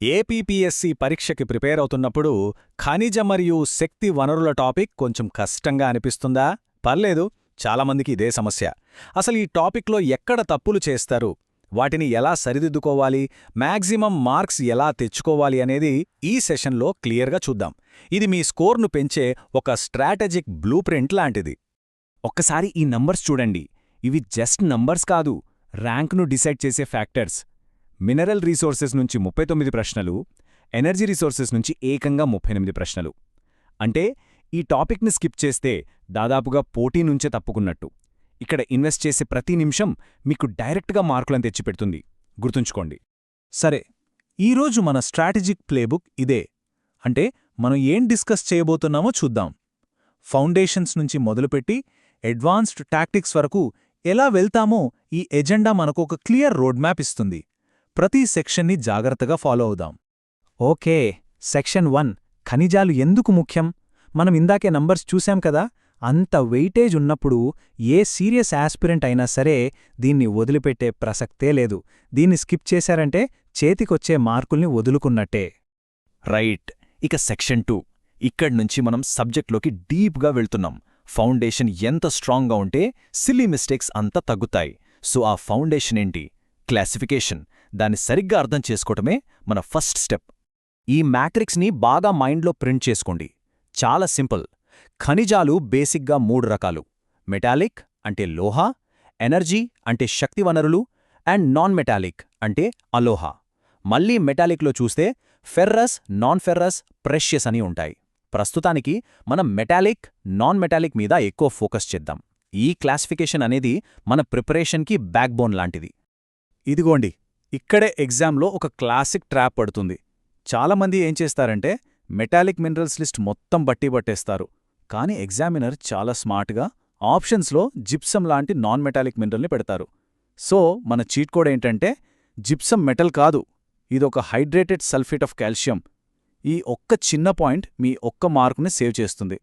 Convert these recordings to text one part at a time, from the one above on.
APPSC పరీక్షకి prepare అవుతున్నప్పుడు ఖనిజ మరియు శక్తి వనరుల టాపిక్ కొంచెం కష్టంగా అనిపిస్తుందా? పర్లేదు, చాలామందికి ఇదే సమస్య. అసలు ఈ టాపిక్లో ఎక్కడ తప్పులు చేస్తారు, వాటిని ఎలా సరిదిద్దుకోవాలి, మ్యాక్సిమం మార్క్స్ ఎలా తెచ్చుకోవాలి అనేది ఈ సెషన్లో క్లియర్గా చూద్దాం. ఇది మీ స్కోర్ను పెంచే ఒక స్ట్రాటజిక్ బ్లూ ప్రింట్ లాంటిది. ఒక్కసారి ఈ నంబర్స్ చూడండి. ఇవి జస్ట్ నంబర్స్ కాదు, ర్యాంక్ను డిసైడ్ చేసే ఫ్యాక్టర్స్. మినరల్ రీసోర్సెస్ నుంచి 39 ప్రశ్నలు, ఎనర్జీ రీసోర్సెస్ నుంచి ఏకంగా 38 ప్రశ్నలు. అంటే ఈ టాపిక్ని స్కిప్ చేస్తే దాదాపుగా పోటీ నుంచే తప్పుకున్నట్టు. ఇక్కడ ఇన్వెస్ట్ చేసే ప్రతి నిమిషం మీకు డైరెక్ట్గా మార్కులను తెచ్చిపెడుతుంది, గుర్తుంచుకోండి. సరే, ఈరోజు మన స్ట్రాటజిక్ ప్లేబుక్ ఇదే. అంటే మనం ఏం డిస్కస్ చేయబోతున్నామో చూద్దాం. ఫౌండేషన్స్ నుంచి మొదలుపెట్టి అడ్వాన్స్డ్ టాక్టిక్స్ వరకు ఎలా వెళ్తామో ఈ ఎజెండా మనకు ఒక క్లియర్ రోడ్ మ్యాప్ ఇస్తుంది. ప్రతి సెక్షన్ని జాగ్రత్తగా ఫాలో అవుదాం. ఓకే, సెక్షన్ 1 ఖనిజాలు ఎందుకు ముఖ్యం? మనం ఇందాకే నంబర్స్ చూశాం కదా. అంత వెయిటేజ్ ఉన్నప్పుడు ఏ సీరియస్ యాస్పిరెంట్ అయినా సరే దీన్ని వదిలిపెట్టే ప్రసక్తే లేదు. దీన్ని స్కిప్ చేశారంటే చేతికొచ్చే మార్కుల్ని వదులుకున్నట్టే. రైట్. ఇక సెక్షన్ 2. ఇక్కడ్నుంచి మనం సబ్జెక్ట్లోకి డీప్గా వెళ్తున్నాం. ఫౌండేషన్ ఎంత స్ట్రాంగ్గా ఉంటే సిల్లీ మిస్టేక్స్ అంత తగ్గుతాయి. సో ఆ ఫౌండేషన్ ఏంటి? క్లాసిఫికేషన్. దాన్ని సరిగ్గా అర్థం చేసుకోవటమే మన ఫస్ట్ స్టెప్. ఈ మ్యాట్రిక్స్ని బాగా మైండ్లో ప్రింట్ చేసుకోండి. చాలా సింపుల్. ఖనిజాలు బేసిక్గా 3 రకాలు: మెటాలిక్ అంటే లోహ, ఎనర్జీ అంటే శక్తి వనరులు, అండ్ నాన్ మెటాలిక్ అంటే అలోహ. మళ్ళీ మెటాలిక్లో చూస్తే ఫెర్రస్, నాన్ ఫెర్రస్, ప్రెషియస్ అని ఉంటాయి. ప్రస్తుతానికి మనం మెటాలిక్, నాన్ మెటాలిక్ మీద ఎక్కువ ఫోకస్ చేద్దాం. ఈ క్లాసిఫికేషన్ అనేది మన ప్రిపరేషన్కి బ్యాక్బోన్ లాంటిది. ఇదిగోండి, ఇక్కడే ఎగ్జామ్లో ఒక క్లాసిక్ ట్రాప్ పడుతుంది. చాలామంది ఏం చేస్తారంటే మెటాలిక్ మినరల్స్ లిస్ట్ మొత్తం బట్టి పట్టేస్తారు. కానీ ఎగ్జామినర్ చాలా స్మార్ట్గా ఆప్షన్స్లో జిప్సమ్ లాంటి నాన్ మెటాలిక్ మినరల్ని పెడతారు. సో మన చీట్ కోడ్ ఏంటంటే, జిప్సమ్ మెటల్ కాదు, ఇదొక హైడ్రేటెడ్ సల్ఫేట్ ఆఫ్ కాల్షియం. ఈ ఒక్క చిన్న పాయింట్ మీ ఒక్క మార్కుని సేవ్ చేస్తుంది.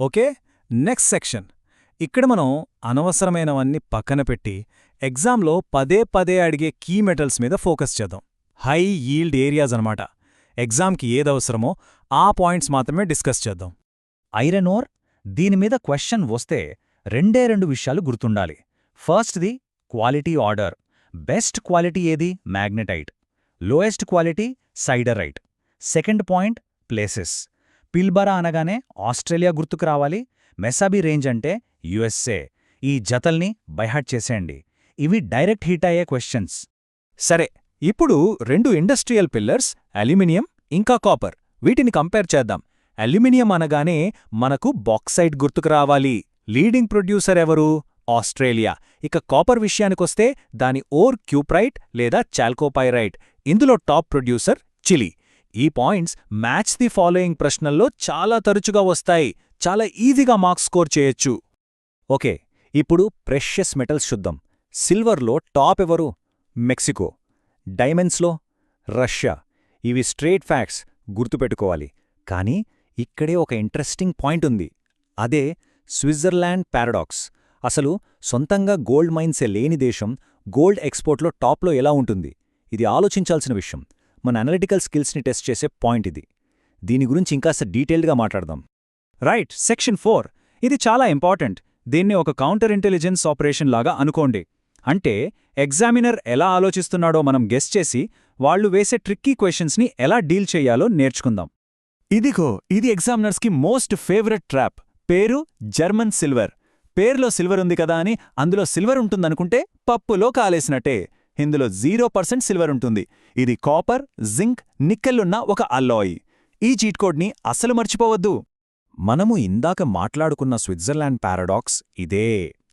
Okay, next section. ఇక్కడ మనం అనవసరమైనవన్నీ పక్కన పెట్టి ఎగ్జామ్లో పదే పదే అడిగే కీ మెటల్స్ మీద ఫోకస్ చేద్దాం. హై యీల్డ్ ఏరియాస్ అనమాట. ఎగ్జామ్కి ఏదవసరమో ఆ పాయింట్స్ మాత్రమే డిస్కస్ చేద్దాం. ఐరన్ ఓర్, దీనిమీద క్వశ్చన్ వస్తే 2 విషయాలు గుర్తుండాలి. ఫస్ట్ది క్వాలిటీ ఆర్డర్. బెస్ట్ క్వాలిటీ ఏది? Magnetite. Lowest quality siderite. Second point places. Pilbara అనగానే ఆస్ట్రేలియా గుర్తుకు రావాలి. మెసాబీ రేంజ్ అంటే యుఎస్ఏ. ఈ జతల్ని బైహార్ట్ చేసేయండి. ఇవి డైరెక్ట్ హిట్ అయ్యే క్వశ్చన్స్. సరే, ఇప్పుడు 2 ఇండస్ట్రియల్ పిల్లర్స్, అల్యూమినియం ఇంకా కాపర్, వీటిని కంపేర్ చేద్దాం. అల్యూమినియం అనగానే మనకు బాక్సైట్ గుర్తుకు రావాలి. లీడింగ్ ప్రొడ్యూసర్ ఎవరు? ఆస్ట్రేలియా. ఇక కాపర్ విషయానికొస్తే దాని ఓర్ క్యూప్రైట్ లేదా చాల్కోపైరైట్. ఇందులో టాప్ ప్రొడ్యూసర్ చిలీ. ఈ పాయింట్స్ మ్యాచ్ ది ఫాలోయింగ్ ప్రశ్నల్లో చాలా తరచుగా వస్తాయి. చాలా ఈజీగా మార్క్స్ స్కోర్ చేయొచ్చు. ఓకే, ఇప్పుడు ప్రెషియస్ మెటల్స్ చూద్దాం. సిల్వర్లో టాప్ ఎవరు? మెక్సికో. డైమండ్స్లో రష్యా. ఇవి స్ట్రేట్ ఫ్యాక్ట్స్, గుర్తుపెట్టుకోవాలి. కానీ ఇక్కడే ఒక ఇంట్రెస్టింగ్ పాయింట్ ఉంది. అదే స్విట్జర్లాండ్ పారాడాక్స్. అసలు సొంతంగా గోల్డ్ మైన్సే లేని దేశం గోల్డ్ ఎక్స్పోర్ట్లో టాప్లో ఎలా ఉంటుంది? ఇది ఆలోచించాల్సిన విషయం. మన అనలిటికల్ స్కిల్స్ని టెస్ట్ చేసే పాయింట్ ఇది. దీని గురించి ఇంకాస్త డీటెయిల్డ్గా మాట్లాడదాం. Right, section 4. ఇది చాలా ఇంపార్టెంట్. దీన్ని ఒక కౌంటర్ ఇంటెలిజెన్స్ ఆపరేషన్ లాగా అనుకోండి. అంటే ఎగ్జామినర్ ఎలా ఆలోచిస్తున్నాడో మనం గెస్ చేసి వాళ్లు వేసే ట్రిక్కీ క్వశ్చన్స్ని ఎలా డీల్ చెయ్యాలో నేర్చుకుందాం. ఇదిగో, ఇది ఎగ్జామినర్స్కి మోస్ట్ ఫేవరెట్ ట్రాప్. పేరు జర్మన్ సిల్వర్. పేరులో సిల్వర్ ఉంది కదా అని అందులో సిల్వర్ ఉంటుందనుకుంటే పప్పులో కాలేసినట్టే. ఇందులో 0% సిల్వర్ ఉంటుంది. ఇది కాపర్, జింక్, నిక్కెల్లున్న ఒక అల్లాయ్. ఈ చీట్ కోడ్ని అస్సలు మర్చిపోవద్దు. మనము ఇందాక మాట్లాడుకున్న స్విట్జర్లాండ్ పారాడాక్స్ ఇదే.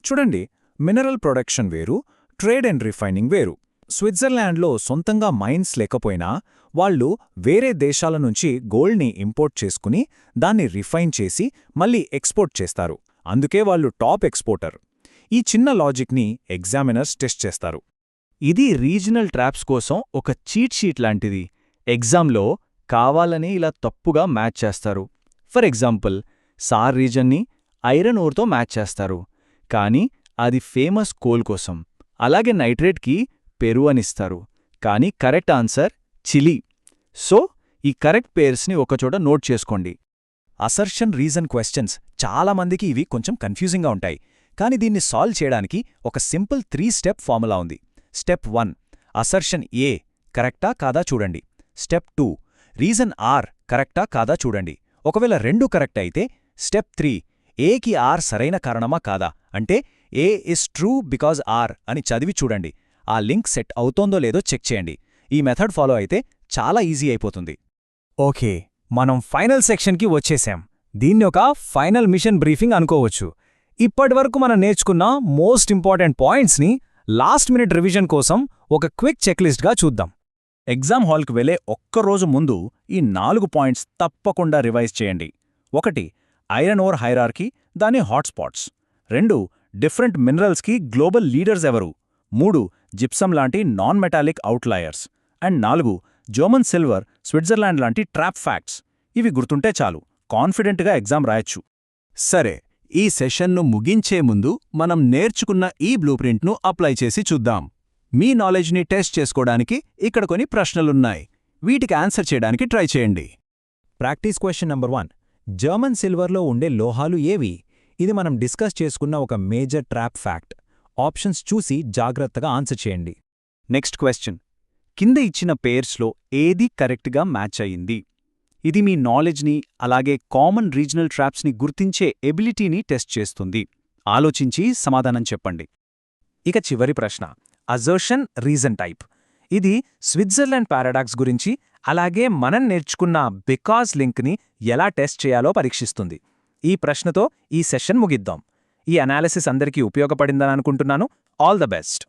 చూడండి, మినరల్ ప్రొడక్షన్ వేరు, ట్రేడ్ అండ్ రిఫైనింగ్ వేరు. స్విట్జర్లాండ్లో సొంతంగా మైన్స్ లేకపోయినా వాళ్లు వేరే దేశాల నుంచి గోల్డ్ని ఇంపోర్ట్ చేసుకుని దాన్ని రిఫైన్ చేసి మళ్ళీ ఎక్స్పోర్ట్ చేస్తారు. అందుకే వాళ్ళు టాప్ ఎక్స్పోర్టర్. ఈ చిన్న లాజిక్ని ఎగ్జామినర్స్ టెస్ట్ చేస్తారు. ఇది రీజనల్ ట్రాప్స్ కోసం ఒక చీట్ షీట్ లాంటిది. ఎగ్జామ్లో కావాలని ఇలా తప్పుగా మ్యాచ్ చేస్తారు. ఫర్ ఎగ్జాంపుల్, సార్ రీజన్ని ఐరన్ ఓర్తో మ్యాచ్ చేస్తారు, కానీ అది ఫేమస్ కోల్ కోసం. అలాగే నైట్రేట్కి పెరు అనిస్తారు, కానీ కరెక్ట్ ఆన్సర్ చిలీ. సో ఈ కరెక్ట్ పేర్స్ని ఒకచోట నోట్ చేసుకోండి. అసర్షన్ రీజన్ క్వశ్చన్స్ చాలామందికి ఇవి కొంచెం కన్ఫ్యూజింగ్గా ఉంటాయి, కానీ దీన్ని సాల్వ్ చేయడానికి ఒక సింపుల్ 3 స్టెప్ ఫార్ములా ఉంది. స్టెప్ 1 అసర్షన్ ఏ కరెక్టా కాదా చూడండి. స్టెప్ 2 రీజన్ ఆర్ కరెక్టా కాదా చూడండి. ఒకవేళ రెండూ కరెక్ట్ అయితే స్టెప్ 3 ఏకి ఆర్ సరైన కారణమా కాదా, అంటే A is true because R అని చదివి చూడండి. ఆ లింక్ సెట్ అవుతోందో లేదో చెక్ చేయండి. ఈ మెథడ్ ఫాలో అయితే చాలా ఈజీ అయిపోతుంది. ఓకే, మనం ఫైనల్ సెక్షన్కి వచ్చేశాం. దీన్ని ఒక ఫైనల్ మిషన్ బ్రీఫింగ్ అనుకోవచ్చు. ఇప్పటివరకు మనం నేర్చుకున్న మోస్ట్ ఇంపార్టెంట్ పాయింట్స్ని లాస్ట్ మినిట్ రివిజన్ కోసం ఒక క్విక్ చెక్లిస్ట్గా చూద్దాం. ఎగ్జామ్ హాల్కి వెళ్లే ఒక్కరోజు ముందు ఈ 4 పాయింట్స్ తప్పకుండా రివైజ్ చేయండి. 1 ఐరన్ ఓర్ హైరార్కీ, దాని హాట్స్పాట్స్. 2 డిఫరెంట్ మినరల్స్కి గ్లోబల్ లీడర్స్ ఎవరు. 3 జిప్సమ్ లాంటి non metallic outliers. And 4 German silver, Switzerland లాంటి ట్రాప్ ఫ్యాక్ట్స్. ఇవి గుర్తుంటే చాలు, కాన్ఫిడెంట్గా ఎగ్జామ్ రాయొచ్చు. సరే, ఈ సెషన్ను ముగించే ముందు మనం నేర్చుకున్న ఈ బ్లూప్రింట్ను అప్లై చేసి చూద్దాం. మీ నాలెడ్జ్ని టెస్ట్ చేసుకోవడానికి ఇక్కడ కొన్ని ప్రశ్నలున్నాయి. వీటికి ఆన్సర్ చేయడానికి ట్రై చేయండి. ప్రాక్టీస్ క్వశ్చన్ నంబర్ 1 జర్మన్ సిల్వర్లో ఉండే లోహాలు ఏవి? ఇది మనం డిస్కస్ చేసుకున్న ఒక మేజర్ ట్రాప్ ఫ్యాక్ట్. ఆప్షన్స్ చూసి జాగ్రత్తగా ఆన్సర్ చేయండి. నెక్స్ట్ క్వశ్చన్, కింద ఇచ్చిన పేర్స్లో ఏది కరెక్ట్గా మ్యాచ్ అయింది? ఇది మీ నాలెడ్జ్ని అలాగే కామన్ రీజనల్ ట్రాప్స్ని గుర్తించే ఎబిలిటీని టెస్ట్ చేస్తుంది. ఆలోచించి సమాధానం చెప్పండి. ఇక చివరి ప్రశ్న, అజర్షన్ రీజన్ టైప్. ఇది స్విట్జర్లాండ్ పారాడాక్స్ గురించి అలాగే మనం నేర్చుకున్న బికాజ్ లింక్ని ఎలా టెస్ట్ చేయాలో పరీక్షిస్తుంది. ఈ ప్రశ్నతో ఈ సెషన్ ముగిద్దాం. ఈ అనాలిసిస్ అందరికీ ఉపయోగపడిందని అనుకుంటున్నాను. All the best.